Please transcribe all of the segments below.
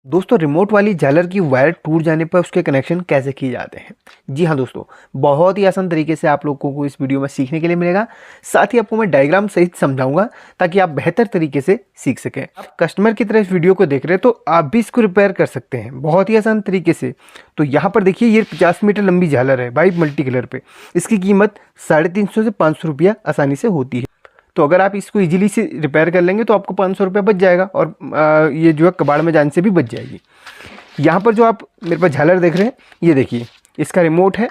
दोस्तों रिमोट वाली झालर की वायर टूट जाने पर उसके कनेक्शन कैसे किए जाते हैं। जी हाँ दोस्तों, बहुत ही आसान तरीके से आप लोगों को इस वीडियो में सीखने के लिए मिलेगा। साथ ही आपको मैं डायग्राम सहित समझाऊंगा ताकि आप बेहतर तरीके से सीख सकें। आप कस्टमर की तरह इस वीडियो को देख रहे हैं तो आप भी इसको रिपेयर कर सकते हैं बहुत ही आसान तरीके से। तो यहाँ पर देखिए, ये 50 मीटर लंबी झालर है भाई, मल्टी कलर पे। इसकी कीमत 350 से 500 रुपया आसानी से होती है। तो अगर आप इसको इजीली से रिपेयर कर लेंगे तो आपको 500 रुपया बच जाएगा और ये जो है कबाड़ में जाने से भी बच जाएगी। यहाँ पर जो आप मेरे पास झालर देख रहे हैं, ये देखिए इसका रिमोट है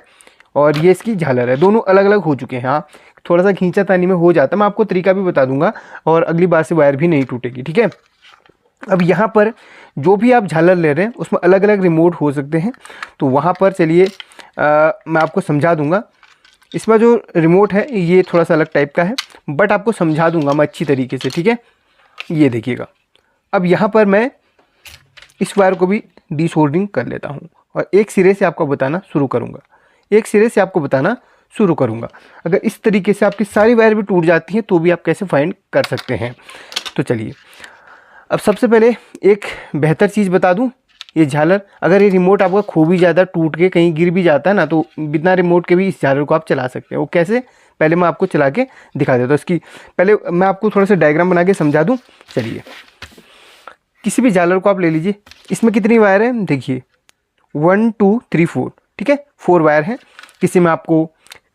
और ये इसकी झालर है। दोनों अलग अलग हो चुके हैं। हाँ, थोड़ा सा खींचातानी में हो जाता है, मैं आपको तरीका भी बता दूंगा और अगली बार से वायर भी नहीं टूटेगी। ठीक है, अब यहाँ पर जो भी आप झालर ले रहे हैं उसमें अलग अलग रिमोट हो सकते हैं। तो वहाँ पर चलिए मैं आपको समझा दूंगा। इसमें जो रिमोट है ये थोड़ा सा अलग टाइप का है, बट आपको समझा दूंगा मैं अच्छी तरीके से। ठीक है, ये देखिएगा। अब यहाँ पर मैं इस वायर को भी डिसोल्डरिंग कर लेता हूँ और एक सिरे से आपको बताना शुरू करूँगा। अगर इस तरीके से आपकी सारी वायर भी टूट जाती हैं तो भी आप कैसे फाइंड कर सकते हैं। तो चलिए, अब सबसे पहले एक बेहतर चीज़ बता दूं। ये झालर, अगर ये रिमोट आपका खूब ही ज़्यादा टूट के कहीं गिर भी जाता है ना, तो बिना रिमोट के भी इस झालर को आप चला सकते हैं। वो कैसे, पहले मैं आपको चला के दिखा देता हूँ। इसकी पहले मैं आपको थोड़ा सा डायग्राम बना के समझा दूँ। चलिए, किसी भी झालर को आप ले लीजिए। इसमें कितनी वायर है देखिए, 1 2 3 4। ठीक है, 4 वायर हैं। किसी में आपको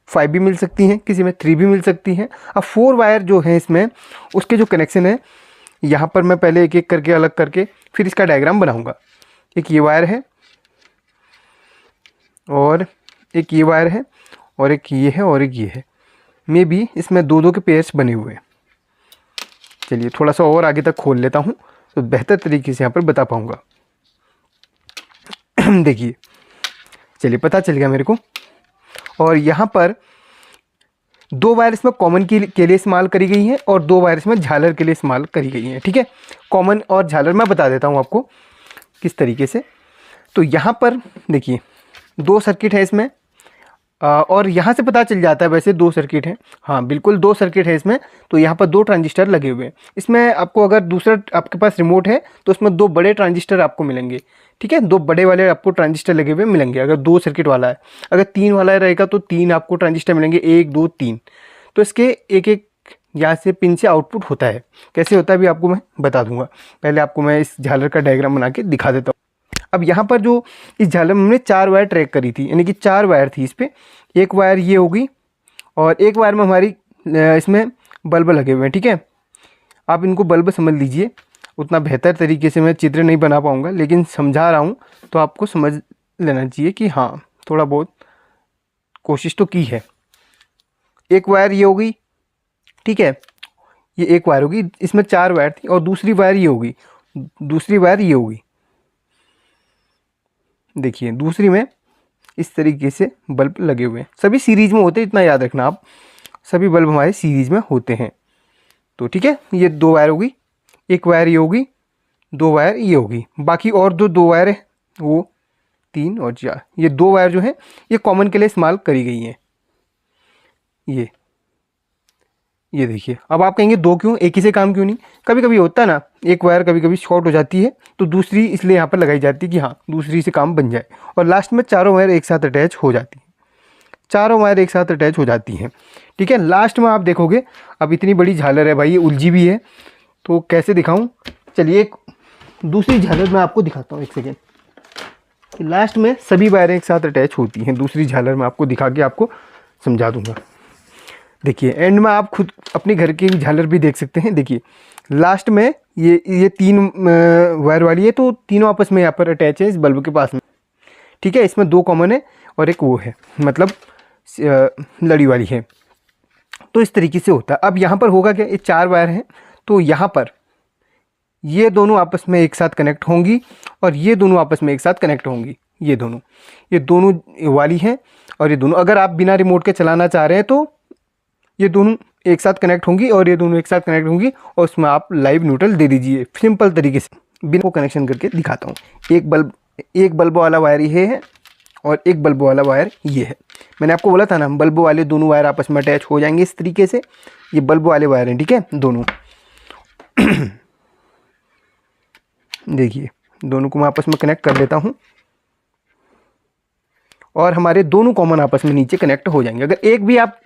5 भी मिल सकती हैं, किसी में 3 भी मिल सकती हैं। अब 4 वायर जो है इसमें, उसके जो कनेक्शन है, यहाँ पर मैं पहले एक एक करके अलग करके फिर इसका डायग्राम बनाऊंगा। एक ये वायर है और एक ये वायर है और एक ये है और एक ये है। मे बी इसमें दो दो के पेयर्स बने हुए हैं। चलिए थोड़ा सा और आगे तक खोल लेता हूँ तो बेहतर तरीके से यहाँ पर बता पाऊँगा। देखिए, चलिए पता चल गया मेरे को। और यहाँ पर 2 वायर इसमें कॉमन के लिए इस्तेमाल करी गई हैं और 2 वायर इसमें झालर के लिए इस्तेमाल करी गई हैं। ठीक है, कॉमन और झालर मैं बता देता हूँ आपको किस तरीके से। तो यहाँ पर देखिए 2 सर्किट है इसमें और यहाँ से पता चल जाता है वैसे 2 सर्किट हैं। हाँ बिल्कुल 2 सर्किट है इसमें। तो यहाँ पर 2 ट्रांजिस्टर लगे हुए हैं। इसमें आपको अगर दूसरा आपके पास रिमोट है तो उसमें 2 बड़े ट्रांजिस्टर आपको मिलेंगे। ठीक है, 2 बड़े वाले आपको ट्रांजिस्टर लगे हुए मिलेंगे अगर 2 सर्किट वाला है। अगर 3 वाला रहेगा तो 3 आपको ट्रांजिस्टर मिलेंगे, 1 2 3। तो इसके एक एक यहाँ से पिन से आउटपुट होता है। कैसे होता है भी आपको मैं बता दूंगा। पहले आपको मैं इस झालर का डायग्राम बना के दिखा देता हूँ। अब यहाँ पर जो इस झालर में हमने 4 वायर ट्रैक करी थी, यानी कि 4 वायर थी इस पर। एक वायर ये होगी और एक वायर में हमारी इसमें बल्ब लगे हुए हैं। ठीक है, आप इनको बल्ब समझ लीजिए। उतना बेहतर तरीके से मैं चित्र नहीं बना पाऊँगा, लेकिन समझा रहा हूँ तो आपको समझ लेना चाहिए कि हाँ थोड़ा बहुत कोशिश तो की है। एक वायर ये होगी, ठीक है, ये एक वायर होगी। इसमें 4 वायर थी और दूसरी वायर ये होगी, दूसरी वायर ये होगी। देखिए दूसरी में इस तरीके से बल्ब लगे हुए हैं। सभी सीरीज में होते हैं, इतना याद रखना आप, सभी बल्ब हमारे सीरीज में होते हैं। तो ठीक है, ये 2 वायर होगी, एक वायर ये होगी, 2 वायर ये होगी। बाकी और जो 2 वायर है वो 3 और 4, ये 2 वायर जो है ये कॉमन के लिए इस्तेमाल करी गई हैं। ये देखिए। अब आप कहेंगे 2 क्यों, एक ही से काम क्यों नहीं? कभी कभी होता है ना, एक वायर कभी कभी शॉर्ट हो जाती है तो दूसरी इसलिए यहाँ पर लगाई जाती है कि हाँ दूसरी से काम बन जाए। और लास्ट में चारों वायर एक साथ अटैच हो जाती हैं, चारों वायर एक साथ अटैच हो जाती हैं। ठीक है, लास्ट में आप देखोगे, अब इतनी बड़ी झालर है भाई, ये उलझी भी है तो कैसे दिखाऊँ। चलिए एक दूसरी झालर मैं आपको दिखाता हूँ, एक सेकेंड। लास्ट में सभी वायरें एक साथ अटैच होती हैं। दूसरी झालर में आपको दिखा के आपको समझा दूंगा। देखिए एंड में आप खुद अपने घर की झालर भी देख सकते हैं। देखिए लास्ट में ये 3 वायर वाली है तो तीनों आपस में यहाँ पर अटैच है इस बल्ब के पास में। ठीक है, इसमें 2 कॉमन है और एक वो है, मतलब लड़ी वाली है। तो इस तरीके से होता है। अब यहाँ पर होगा क्या, ये 4 वायर हैं तो यहाँ पर ये दोनों आपस में एक साथ कनेक्ट होंगी और ये दोनों आपस में एक साथ कनेक्ट होंगी। ये दोनों वाली हैं और ये दोनों, अगर आप बिना रिमोट के चलाना चाह रहे हैं तो ये दोनों एक साथ कनेक्ट होंगी और ये दोनों एक साथ कनेक्ट होंगी और उसमें आप लाइव न्यूट्रल दे दीजिए सिंपल तरीके से। बिना को कनेक्शन करके दिखाता हूँ। एक बल्ब वाला वायर ये है और एक बल्ब वाला वायर ये है। मैंने आपको बोला था ना, बल्ब वाले दोनों वायर आपस में अटैच हो जाएंगे इस तरीके से। ये बल्ब वाले वायर हैं, ठीक है, दोनों। देखिए दोनों को मैं आपस में कनेक्ट कर लेता हूँ और हमारे दोनों कॉमन आपस में नीचे कनेक्ट हो जाएंगे। अगर एक भी आप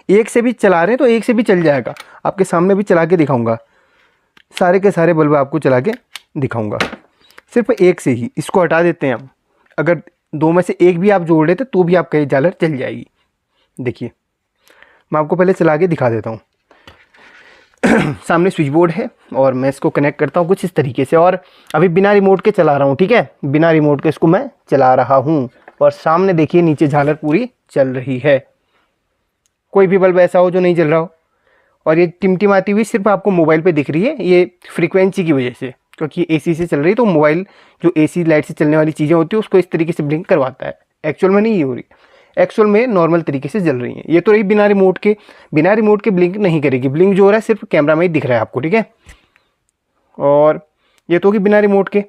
एक से भी चला रहे हैं तो एक से भी चल जाएगा। आपके सामने भी चला के दिखाऊंगा, सारे के सारे बल्ब आपको चला के दिखाऊंगा। सिर्फ एक से ही इसको हटा देते हैं हम। अगर दो में से एक भी आप जोड़ लेते तो भी आपका ये झालर चल जाएगी। देखिए मैं आपको पहले चला के दिखा देता हूँ। सामने स्विच बोर्ड है और मैं इसको कनेक्ट करता हूँ कुछ इस तरीके से, और अभी बिना रिमोट के चला रहा हूँ। ठीक है, बिना रिमोट के इसको मैं चला रहा हूँ और सामने देखिए नीचे झालर पूरी चल रही है। कोई भी बल्ब ऐसा हो जो नहीं जल रहा हो। और ये टिमटिमाती हुई सिर्फ आपको मोबाइल पे दिख रही है, ये फ्रीक्वेंसी की वजह से, क्योंकि एसी से चल रही है तो मोबाइल जो एसी लाइट से चलने वाली चीज़ें होती है उसको इस तरीके से ब्लिंक करवाता है। एक्चुअल में नहीं ये हो रही, एक्चुअल में नॉर्मल तरीके से जल रही है। ये तो रही बिना रिमोट के, बिना रिमोट के ब्लिंक नहीं करेगी। ब्लिंक जो हो रहा है सिर्फ कैमरा में ही दिख रहा है आपको। ठीक है, और ये तो होगी बिना रिमोट के।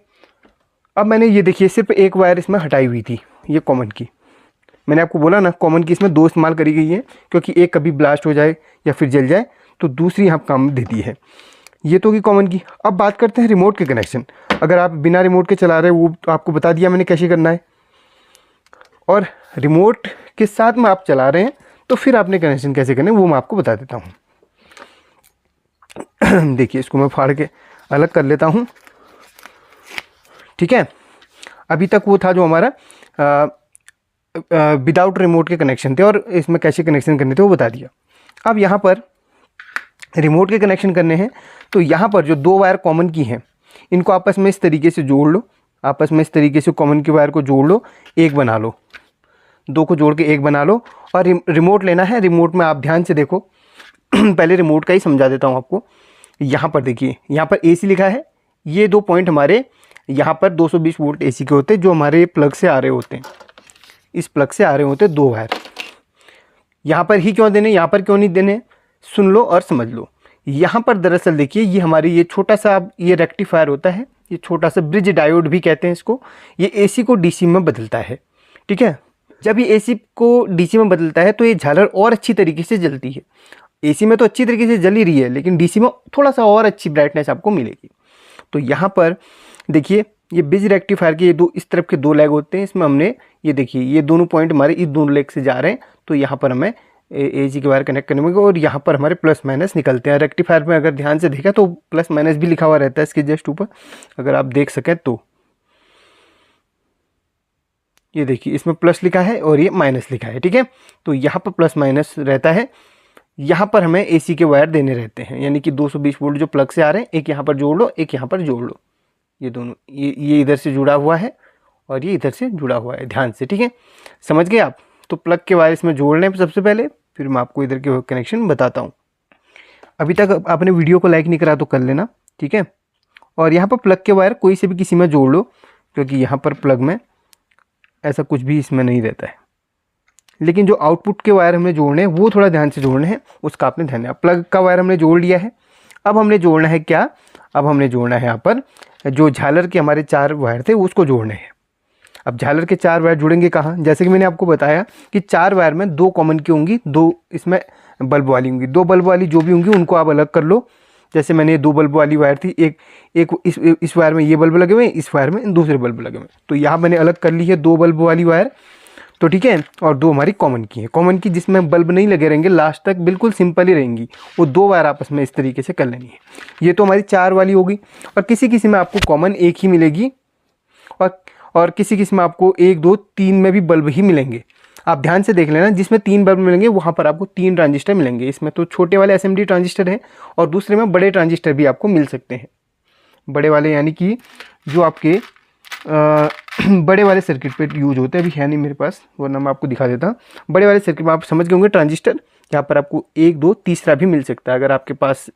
अब मैंने ये देखिए सिर्फ एक वायर इसमें हटाई हुई थी, ये कॉमन की। मैंने आपको बोला ना कॉमन की इसमें दो इस्तेमाल करी गई है, क्योंकि एक कभी ब्लास्ट हो जाए या फिर जल जाए तो दूसरी यहाँ काम देती है। ये तो होगी कॉमन की। अब बात करते हैं रिमोट के कनेक्शन। अगर आप बिना रिमोट के चला रहे हो, वो तो आपको बता दिया मैंने कैसे करना है। और रिमोट के साथ में आप चला रहे हैं तो फिर आपने कनेक्शन कैसे करना है वो मैं आपको बता देता हूँ। देखिए इसको मैं फाड़ के अलग कर लेता हूँ। ठीक है, अभी तक वो था जो हमारा विदाउट रिमोट के कनेक्शन थे और इसमें कैसे कनेक्शन करने थे वो बता दिया। अब यहाँ पर रिमोट के कनेक्शन करने हैं तो यहाँ पर जो दो वायर कॉमन की हैं इनको आपस में इस तरीके से जोड़ लो। आपस में इस तरीके से कॉमन की वायर को जोड़ लो, एक बना लो। दो को जोड़ के एक बना लो और रिमोट लेना है। रिमोट में आप ध्यान से देखो। पहले रिमोट का ही समझा देता हूँ आपको। यहाँ पर देखिए, यहाँ पर AC लिखा है। ये दो पॉइंट हमारे यहाँ पर 220 वोल्ट AC के होते हैं जो हमारे प्लग से आ रहे होते हैं। इस प्लग से आ रहे होते हैं दो वायर। यहाँ पर ही क्यों देने, यहाँ पर क्यों नहीं देने, सुन लो और समझ लो। यहाँ पर दरअसल देखिए ये हमारी ये छोटा सा ये रेक्टिफायर होता है, ये छोटा सा ब्रिज डायोड भी कहते हैं इसको। ये AC को DC में बदलता है। ठीक है, जब ये AC को DC में बदलता है तो ये झालर और अच्छी तरीके से जलती है। AC में तो अच्छी तरीके से जल ही रही है, लेकिन DC में थोड़ा सा और अच्छी ब्राइटनेस आपको मिलेगी। तो यहाँ पर देखिए ये ब्रिज रेक्टिफायर के ये दो इस तरफ के दो लेग होते हैं। इसमें हमने ये देखिए ये दोनों पॉइंट हमारे इस दोनों लेग से जा रहे हैं, तो यहाँ पर हमें AC के वायर कनेक्ट करने में और यहाँ पर हमारे प्लस माइनस निकलते हैं। रेक्टिफायर में अगर ध्यान से देखा तो प्लस माइनस भी लिखा हुआ रहता है इसके जस्ट ऊपर, अगर आप देख सकें तो। ये देखिए इसमें प्लस लिखा है और ये माइनस लिखा है। ठीक है, तो यहाँ पर प्लस माइनस रहता है। यहाँ पर हमें AC के वायर देने रहते हैं, यानी कि 220 वोल्ट जो प्लग से आ रहे हैं, एक यहाँ पर जोड़ लो, एक यहाँ पर जोड़ लो। ये दोनों ये इधर से जुड़ा हुआ है और ये इधर से जुड़ा हुआ है, ध्यान से। ठीक है, समझ गए आप। तो प्लग के वायर इसमें जोड़ने हैं सबसे पहले, फिर मैं आपको इधर के कनेक्शन बताता हूँ। अभी तक आपने वीडियो को लाइक नहीं करा तो कर लेना। ठीक है, और यहाँ पर प्लग के वायर कोई से भी किसी में जोड़ लो, क्योंकि यहाँ पर प्लग में ऐसा कुछ भी इसमें नहीं रहता है। लेकिन जो आउटपुट के वायर हमने जोड़ने हैं वो थोड़ा ध्यान से जोड़ने हैं, उसका आपने ध्यान है। प्लग का वायर हमने जोड़ लिया है। अब हमने जोड़ना है क्या, अब हमने जोड़ना है यहाँ पर जो झालर के हमारे 4 वायर थे उसको जोड़ने हैं। अब झालर के 4 वायर जुड़ेंगे कहाँ, जैसे कि मैंने आपको बताया कि 4 वायर में 2 कॉमन की होंगी, 2 इसमें बल्ब वाली होंगी। 2 बल्ब वाली जो भी होंगी उनको आप अलग कर लो। जैसे मैंने 2 बल्ब वाली वायर थी, एक इस वायर में ये बल्ब लगे हुए हैं, इस वायर में दूसरे बल्ब लगे हुए हैं, तो यहाँ मैंने अलग कर ली है 2 बल्ब वाली वायर। तो ठीक है, और 2 हमारी कॉमन की है। कॉमन की जिसमें बल्ब नहीं लगे रहेंगे, लास्ट तक बिल्कुल सिंपल ही रहेंगी, वो 2 वायर आपस में इस तरीके से कर लेनी है। ये तो हमारी 4 वाली होगी। और किसी किसी में आपको कॉमन एक ही मिलेगी और किसी किसी में आपको 1 2 3 में भी बल्ब ही मिलेंगे। आप ध्यान से देख लेना, जिसमें 3 बल्ब मिलेंगे वहाँ पर आपको 3 ट्रांजिस्टर मिलेंगे। इसमें तो छोटे वाले SMD ट्रांजिस्टर हैं और दूसरे में बड़े ट्रांजिस्टर भी आपको मिल सकते हैं। बड़े वाले यानी कि जो आपके बड़े वाले सर्किट पे यूज होते हैं। अभी है नहीं मेरे पास, वरना मैं आपको दिखा देता। बड़े वाले सर्किट में आप समझ गए होंगे ट्रांजिस्टर, यहाँ पर आपको 1 2 तीसरा भी मिल सकता है। अगर आपके पास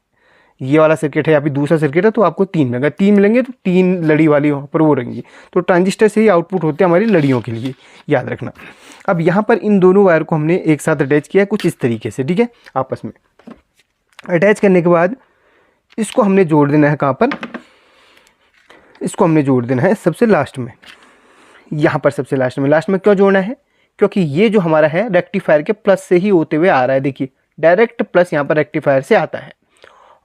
ये वाला सर्किट है या फिर दूसरा सर्किट है तो आपको 3 मिलेंगे। 3 मिलेंगे तो 3 लड़ी वाली वहाँ पर वो रहेंगी। तो ट्रांजिस्टर से ही आउटपुट होते हैं हमारी लड़ियों के लिए, याद रखना। अब यहाँ पर इन दोनों वायर को हमने एक साथ अटैच किया है कुछ इस तरीके से। ठीक है, आपस में अटैच करने के बाद इसको हमने जोड़ देना है कहाँ पर, इसको हमने जोड़ देना है सबसे लास्ट में, यहाँ पर सबसे लास्ट में। लास्ट में क्यों जोड़ना है, क्योंकि ये जो हमारा है रेक्टिफायर के प्लस से ही होते हुए आ रहा है। देखिए डायरेक्ट प्लस यहाँ पर रेक्टिफायर से आता है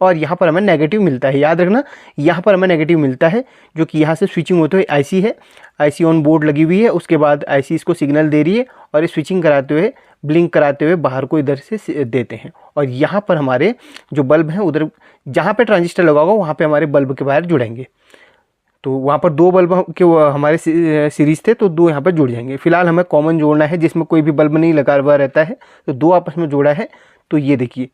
और यहाँ पर हमें नेगेटिव मिलता है। याद रखना, यहाँ पर हमें नेगेटिव मिलता है, जो कि यहाँ से स्विचिंग होते हुए आईसी है, आईसी ऑन बोर्ड लगी हुई है, उसके बाद आईसी इसको सिग्नल दे रही है और ये स्विचिंग कराते हुए, ब्लिंक कराते हुए बाहर को इधर से देते हैं। और यहाँ पर हमारे जो बल्ब हैं उधर जहाँ पे ट्रांजिस्टर लगा होगा वहाँ पे हमारे बल्ब के वायर जुड़ेंगे। तो वहाँ पर 2 बल्ब के हमारे सीरीज़ थे, तो 2 यहाँ पर जुड़ जाएंगे। फिलहाल हमें कॉमन जोड़ना है जिसमें कोई भी बल्ब नहीं लगा हुआ रहता है, तो 2 आपस में जोड़ा है। तो ये देखिए,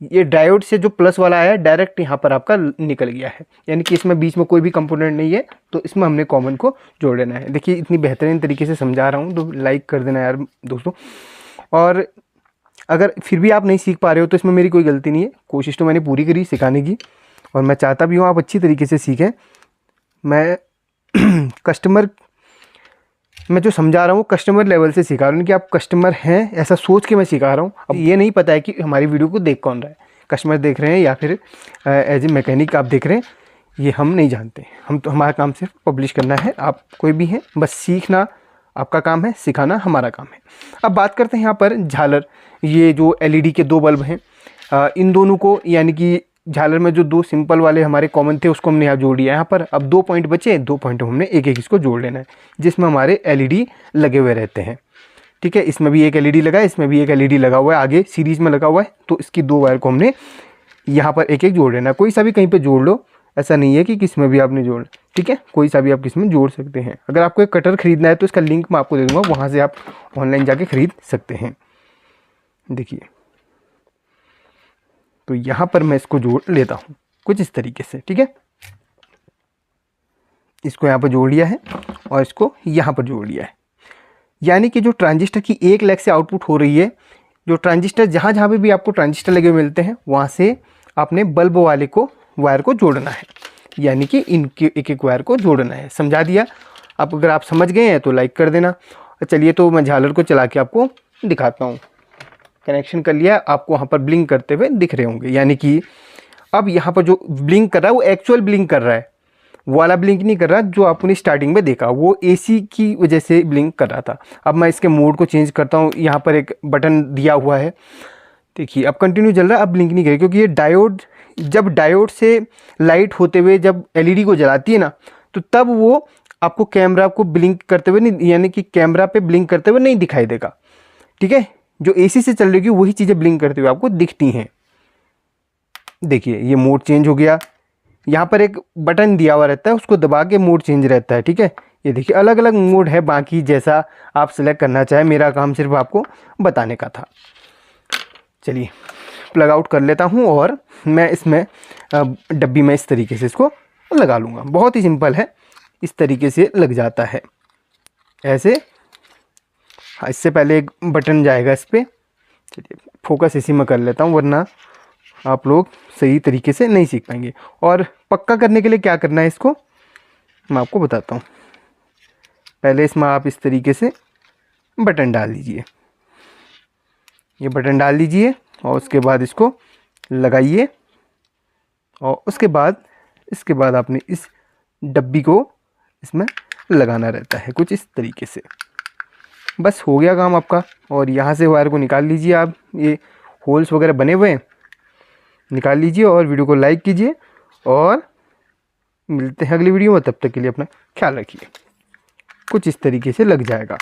ये डायोड से जो प्लस वाला आया डायरेक्ट यहाँ पर आपका निकल गया है, यानी कि इसमें बीच में कोई भी कंपोनेंट नहीं है, तो इसमें हमने कॉमन को जोड़ लेना है। देखिए इतनी बेहतरीन तरीके से समझा रहा हूँ, तो लाइक कर देना यार दोस्तों। और अगर फिर भी आप नहीं सीख पा रहे हो तो इसमें मेरी कोई गलती नहीं है, कोशिश तो मैंने पूरी करी सिखाने की, और मैं चाहता भी हूँ आप अच्छी तरीके से सीखें। मैं कस्टमर, मैं जो समझा रहा हूँ कस्टमर लेवल से सिखा रहा हूँ कि आप कस्टमर हैं ऐसा सोच के मैं सिखा रहा हूँ। अब ये नहीं पता है कि हमारी वीडियो को देख कौन रहा है, कस्टमर देख रहे हैं या फिर एज ए मैकेनिक आप देख रहे हैं, ये हम नहीं जानते। हम तो, हमारा काम सिर्फ पब्लिश करना है, आप कोई भी हैं, बस सीखना आपका काम है, सिखाना हमारा काम है। अब बात करते हैं यहाँ पर झालर, ये जो एलईडी के 2 बल्ब हैं, इन दोनों को, यानी कि झालर में जो 2 सिंपल वाले हमारे कॉमन थे उसको हमने यहाँ जोड़ दिया। यहाँ पर अब 2 पॉइंट बचे, 2 पॉइंट हमने एक एक इसको जोड़ लेना है, जिसमें हमारे एलईडी लगे हुए रहते हैं। ठीक है, इसमें भी एक एलईडी लगा है, इसमें भी एक एलईडी लगा हुआ है, आगे सीरीज़ में लगा हुआ है, तो इसकी 2 वायर को हमने यहाँ पर एक एक जोड़ लेना है। कोई सा भी कहीं पर जोड़ लो, ऐसा नहीं है कि किस में भी आपने जोड़, ठीक है, कोई सा भी आप किस में जोड़ सकते हैं। अगर आपको एक कटर ख़रीदना है तो इसका लिंक मैं आपको दे दूँगा, वहाँ से आप ऑनलाइन जाके ख़रीद सकते हैं। देखिए, तो यहाँ पर मैं इसको जोड़ लेता हूँ कुछ इस तरीके से। ठीक है, इसको यहाँ पर जोड़ लिया है और इसको यहाँ पर जोड़ लिया है, यानी कि जो ट्रांजिस्टर की एक लेग से आउटपुट हो रही है, जो ट्रांजिस्टर जहाँ जहाँ पे भी आपको ट्रांजिस्टर लगे हुए मिलते हैं वहाँ से आपने बल्ब वाले को वायर को जोड़ना है, यानी कि इनके एक एक वायर को जोड़ना है। समझा दिया। अब अगर आप समझ गए हैं तो लाइक कर देना। चलिए, तो मैं झालर को चला के आपको दिखाता हूँ। कनेक्शन कर लिया, आपको वहाँ पर ब्लिंक करते हुए दिख रहे होंगे, यानी कि अब यहाँ पर जो ब्लिंक कर रहा है वो एक्चुअल ब्लिंक कर रहा है, वो वाला ब्लिंक नहीं कर रहा जो आपने स्टार्टिंग में देखा, वो एसी की वजह से ब्लिंक कर रहा था। अब मैं इसके मोड को चेंज करता हूँ, यहाँ पर एक बटन दिया हुआ है, देखिए अब कंटिन्यू चल रहा है, अब ब्लिंक नहीं करेगा, क्योंकि ये डायोड, जब डायोड से लाइट होते हुए जब एलईडी को जलाती है ना, तो तब वो आपको कैमरा को ब्लिंक करते हुए नहीं, यानी कि कैमरा पे ब्लिंक करते हुए नहीं दिखाई देगा। ठीक है, जो एसी से चल रही है वही चीज़ें ब्लिंक करते हुए आपको दिखती हैं। देखिए ये मोड चेंज हो गया, यहाँ पर एक बटन दिया हुआ रहता है, उसको दबा के मोड चेंज रहता है। ठीक है, ये देखिए अलग अलग मोड है, बाकी जैसा आप सेलेक्ट करना चाहें, मेरा काम सिर्फ आपको बताने का था। चलिए प्लग आउट कर लेता हूँ और मैं इसमें डब्बी में इस तरीके से इसको लगा लूँगा। बहुत ही सिंपल है, इस तरीके से लग जाता है ऐसे। हाँ, इससे पहले एक बटन जाएगा इस पर। चलिए फोकस इसी में कर लेता हूँ, वरना आप लोग सही तरीके से नहीं सीख पाएंगे। और पक्का करने के लिए क्या करना है, इसको मैं आपको बताता हूँ। पहले इसमें आप इस तरीके से बटन डाल दीजिए, ये बटन डाल दीजिए और उसके बाद इसको लगाइए, और उसके बाद इसके बाद आपने इस डब्बी को इसमें लगाना रहता है कुछ इस तरीके से। बस हो गया काम आपका। और यहाँ से वायर को निकाल लीजिए आप, ये होल्स वगैरह बने हुए हैं, निकाल लीजिए और वीडियो को लाइक कीजिए, और मिलते हैं अगली वीडियो में। तब तक के लिए अपना ख्याल रखिए। कुछ इस तरीके से लग जाएगा।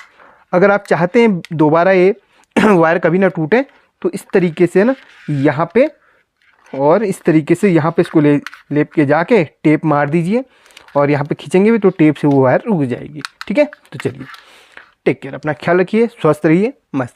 अगर आप चाहते हैं दोबारा ये वायर कभी ना टूटे, तो इस तरीके से ना यहाँ पे और इस तरीके से यहाँ पे इसको लेप के जाके टेप मार दीजिए, और यहाँ पे खींचेंगे भी तो टेप से वो वायर रुक जाएगी। ठीक है, तो चलिए टेक केयर, अपना ख्याल रखिए, स्वस्थ रहिए, मस्त रहिए।